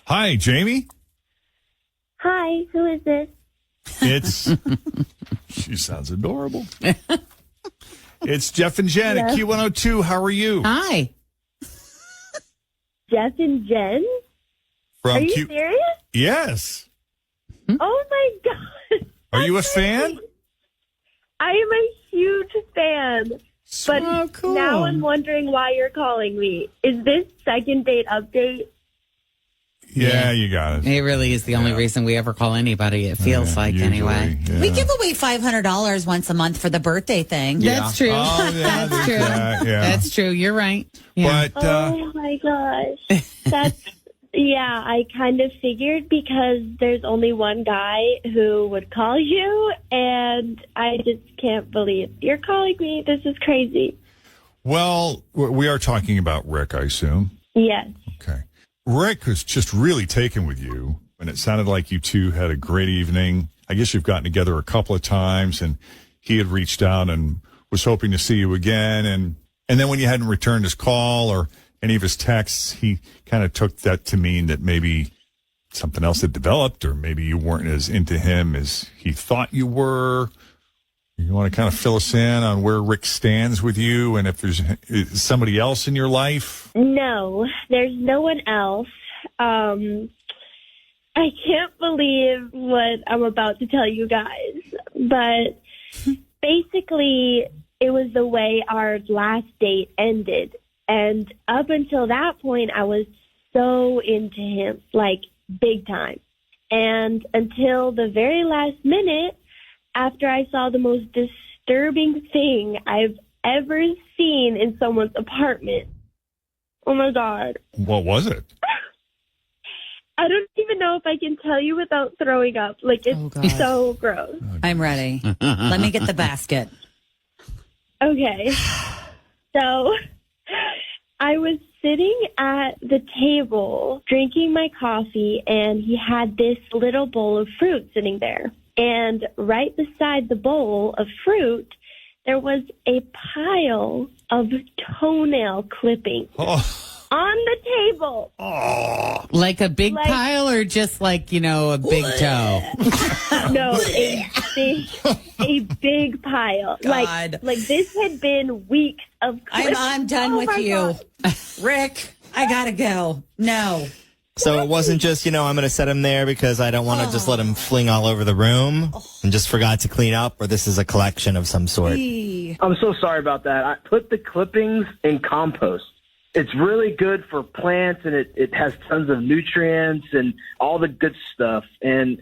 Hi, Jamie. Hi, who is this? It's, she sounds adorable. It's Jeff and Jen at Q102. How are you? Hi. Jeff and Jen? From Are you serious? Yes. Oh, my God. Are you a fan? I am a huge fan. But cool. now I'm wondering why you're calling me. Is this second date update? Yeah, you got it. It really is the only reason we ever call anybody, it feels like, usually, anyway. yeah. We give away $500 once a month for the birthday thing. That's true. Oh, yeah, That's true. yeah. That's true. You're right. Yeah. But Oh, my gosh. That's, yeah, I kind of figured because there's only one guy who would call you, and I just can't believe you're calling me. This is crazy. well, we are talking about Rick, I assume. Yes. Okay. Rick was just really taken with you, and it sounded like you two had a great evening. I guess you've gotten together a couple of times, and he had reached out and was hoping to see you again. And then when you hadn't returned his call or any of his texts, he kind of took that to mean that maybe something else had developed, or maybe you weren't as into him as he thought you were. You want to kind of fill us in on where Rick stands with you, and if there's somebody else in your life? No, there's no one else. I can't believe what I'm about to tell you guys, but basically it was the way our last date ended. And up until that point, I was so into him, like big time. And until the very last minute, after I saw the most disturbing thing I've ever seen in someone's apartment. Oh, my God. What was it? I don't even know if I can tell you without throwing up. Like, it's so gross. I'm ready. Let me get the basket. Okay. So I was sitting at the table drinking my coffee, and he had this little bowl of fruit sitting there. And right beside the bowl of fruit, there was a pile of toenail clippings on the table. Like a big pile or just like, a big toe? No, a big pile. God. Like this had been weeks of clippings. I'm done Oh with my you. God. Rick, I gotta go. No. So it wasn't just, I'm going to set him there because I don't want to just let him fling all over the room and just forgot to clean up, or this is a collection of some sort. I'm so sorry about that. I put the clippings in compost. It's really good for plants, and it has tons of nutrients and all the good stuff. And,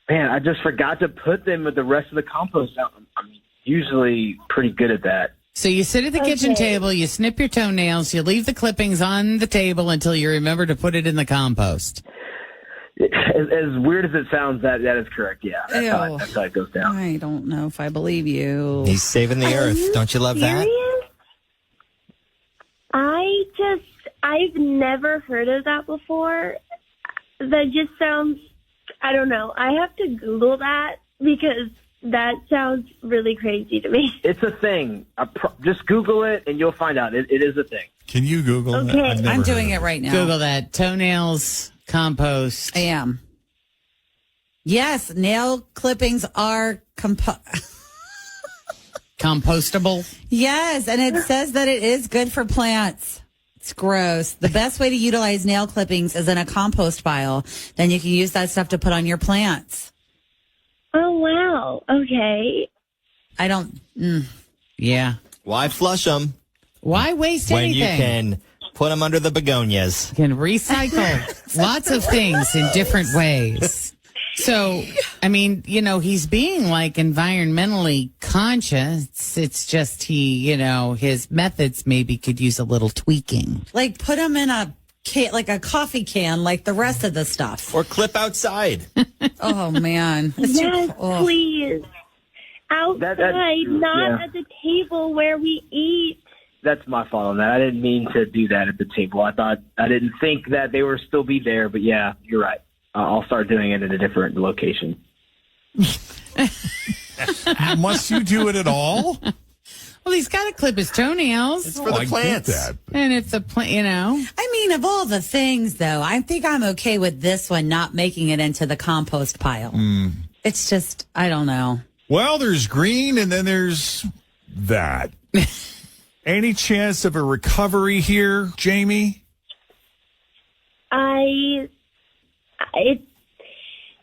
man, I just forgot to put them with the rest of the compost out. I'm usually pretty good at that. So you sit at the kitchen table, you snip your toenails, you leave the clippings on the table until you remember to put it in the compost. As weird as it sounds, that is correct. Yeah, that's how it goes down. I don't know if I believe you. He's saving the earth. Don't you love that? I've never heard of that before. That just sounds, I don't know. I have to Google that because that sounds really crazy to me. It's a thing. Just Google it and you'll find out. It is a thing. Can you Google it? Okay. I've never I'm doing heard it of right now. Google that. Toenails, compost. I am. Yes, nail clippings are Compostable. Yes, and it says that it is good for plants. It's gross. The best way to utilize nail clippings is in a compost pile. Then you can use that stuff to put on your plants. Oh, wow. Okay. I don't. Yeah. Why flush them Why waste when you anything? can put them under the begonias? You can recycle lots of things in different ways. So, I mean, he's being like environmentally conscious. It's just his methods maybe could use a little tweaking. Like put them in a like a coffee can, like the rest of the stuff. Or clip outside. Oh man! Yes, please. Outside, not at the table where we eat. That's my fault on that. I didn't mean to do that at the table. I didn't think that they would still be there, but yeah, you're right. I'll start doing it in a different location. Must you do it at all? Well, he's got to clip his toenails. It's for the I get plants. that. And if the plant, I mean, of all the things, though, I think I'm okay with this one not making it into the compost pile. It's just, I don't know. Well, there's green and then there's that. Any chance of a recovery here, Jamie?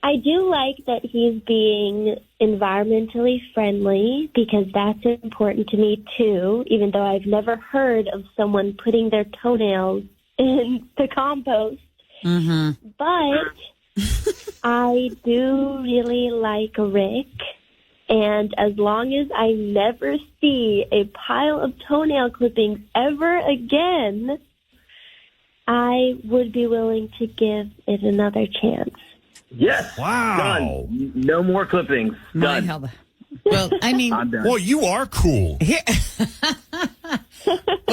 I do like that he's being environmentally friendly because that's important to me too, even though I've never heard of someone putting their toenails in the compost. Mm-hmm. But I do really like Rick. And as long as I never see a pile of toenail clippings ever again, I would be willing to give it another chance. Yes. Wow. Done. No more clippings. My Done. hell. well, I mean, I'm done. Well, you are cool. well,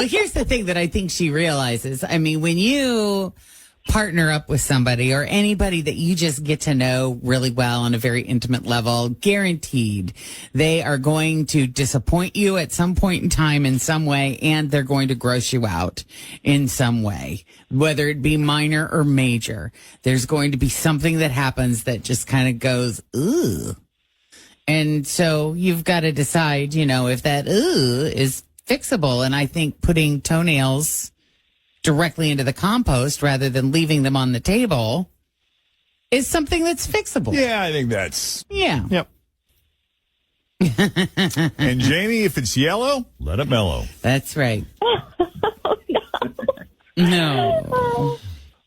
here's the thing that I think she realizes. I mean, when you partner up with somebody or anybody that you just get to know really well on a very intimate level, guaranteed they are going to disappoint you at some point in time in some way, and they're going to gross you out in some way, whether it be minor or major. There's going to be something that happens that just kind of goes, ooh. And so you've got to decide, if that ooh is fixable. And I think putting toenails directly into the compost rather than leaving them on the table is something that's fixable. Yeah, I think that's. Yeah. Yep. And Jamie, if it's yellow, let it mellow. That's right. No.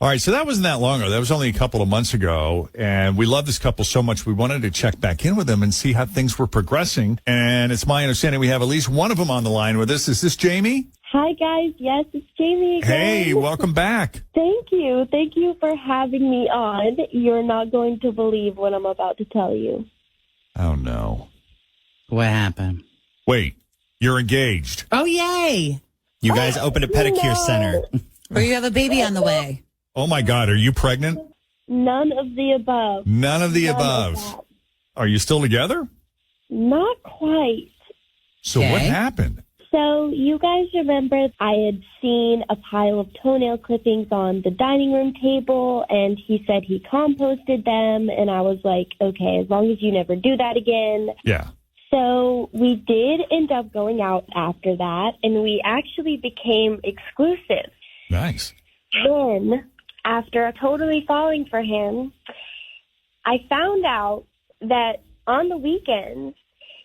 All right, so that wasn't that long ago. That was only a couple of months ago. And we love this couple so much, we wanted to check back in with them and see how things were progressing. And it's my understanding we have at least one of them on the line with us. Is this Jamie? Hi, guys. Yes, it's Jamie again. Hey, welcome back. Thank you. Thank you for having me on. You're not going to believe what I'm about to tell you. Oh, no. What happened? Wait, you're engaged. Oh, yay. You guys opened a pedicure center. Or you have a baby on the way. Oh, my God. Are you pregnant? None of the above. None of the None of above. that. Are you still together? Not quite. So what Okay. happened? So you guys remember I had seen a pile of toenail clippings on the dining room table, and he said he composted them, and I was like, okay, as long as you never do that again. Yeah. So we did end up going out after that, and we actually became exclusive. Nice. Then, after totally falling for him, I found out that on the weekends,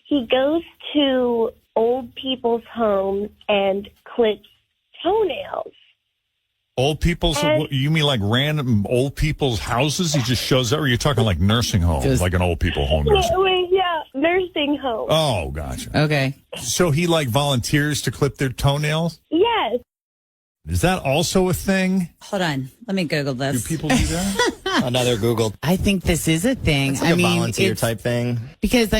he goes to old people's homes and clips toenails. Old people's, And- you mean like random old people's houses? He just shows up, or you're talking like nursing homes, Just- like an old people home nursing? Yeah, nursing home. Oh, gotcha. Okay. So he like volunteers to clip their toenails? Yes. Is that also a thing? Hold on. Let me Google Do this. people do that? Another Google. I think this is a thing. It's like I a mean, volunteer it's- type thing. Because,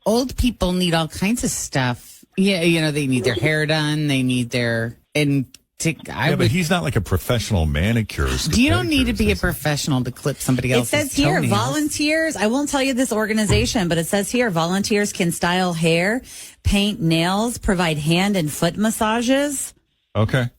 old people need all kinds of stuff. Yeah, they need their hair done. They need their, Yeah, but he's not like a professional manicurist. you don't need to be a Pedicurist. professional to clip somebody It else's says here, toenails. volunteers. I won't tell you this organization, but it says here, volunteers can style hair, paint nails, provide hand and foot massages. Okay.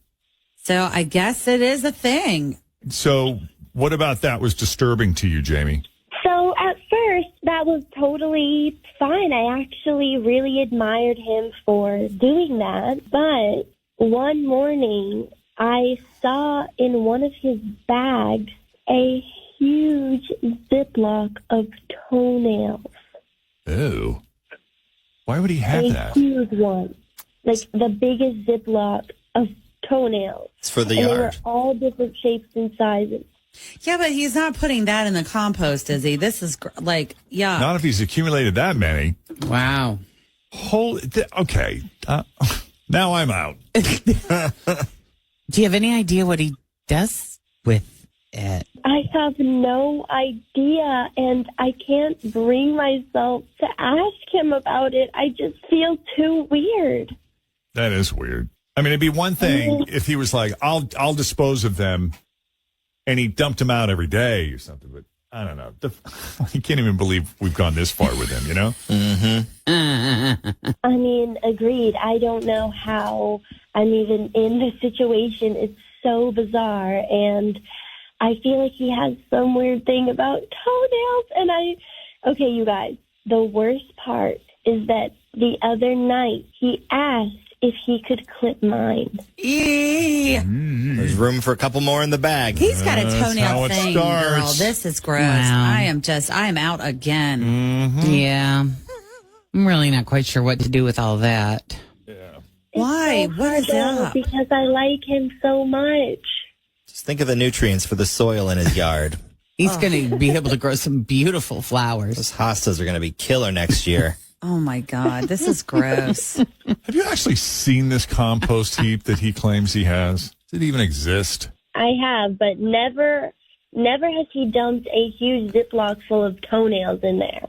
So I guess it is a thing. So what about that was disturbing to you, Jamie? So at first, that was totally fine. I actually really admired him for doing that. But one morning, I saw in one of his bags a huge Ziploc of toenails. Ew. Why would he have A that? huge one. Like the biggest Ziploc of toenails. It's for the And they were yard. all different shapes and sizes. Yeah, but he's not putting that in the compost, is he? This is yeah. Not if he's accumulated that many. Wow. Okay. Now I'm out. Do you have any idea what he does with it? I have no idea, and I can't bring myself to ask him about it. I just feel too weird. That is weird. I mean, it'd be one thing if he was like, I'll dispose of them, and he dumped them out every day or something. But I don't know. I can't even believe we've gone this far with him, you know? I mean, agreed. I don't know how I'm even in this situation. It's so bizarre. And I feel like he has some weird thing about toenails. And okay, you guys, the worst part is that the other night he asked if he could clip mine. There's room for a couple more in the bag. He's got a That's how toenail it thing, girl. starts. This is gross. Wow. I am out again. Yeah. I'm really not quite sure what to do with all that. Why? So What is hard, though, up? Because I like him so much. Just think of the nutrients for the soil in his yard. He's going to be able to grow some beautiful flowers. Those hostas are going to be killer next year. Oh my God, this is gross. Have you actually seen this compost heap that he claims he has? Does it even exist? I have, but never has he dumped a huge Ziploc full of toenails in there.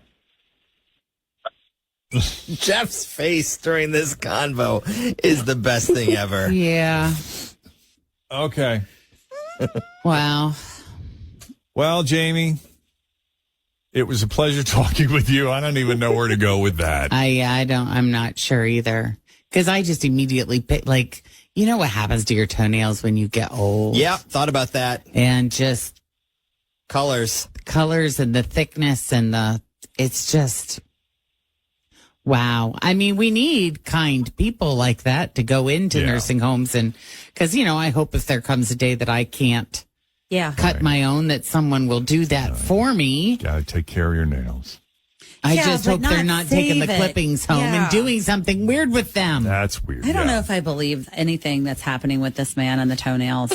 Jeff's face during this convo is the best thing ever. Yeah. Okay. Wow. Well, Jamie, it was a pleasure talking with you. I don't even know where to go with that. I'm not sure either. Because I just immediately pick, like, you know what happens to your toenails when you get old? Yep, thought about that. And just Colors. colors and the thickness and it's just, wow. I mean, we need kind people like that to go into Yeah. nursing homes. And because, I hope if there comes a day that I can't Yeah. cut my own, that someone will do that for me. Got to take care of your nails. I Yeah, just but hope they're not not taking the save it. clippings home Yeah. and doing something weird with them. That's weird. I don't yeah. know if I believe anything that's happening with this man and the toenails.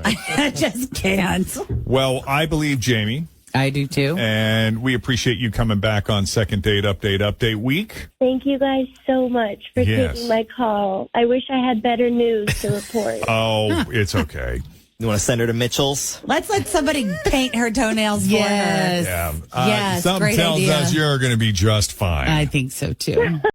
I just can't. Well, I believe Jamie, I do too. and we appreciate you coming back on Second Date Update Week. Thank you guys so much for Yes. taking my call. I wish I had better news to report. Oh, it's okay. You want to send her to Mitchell's? Let's let somebody paint her toenails for her. Yes. Yeah. Yes, something great tells idea. us you're going to be just fine. I think so too.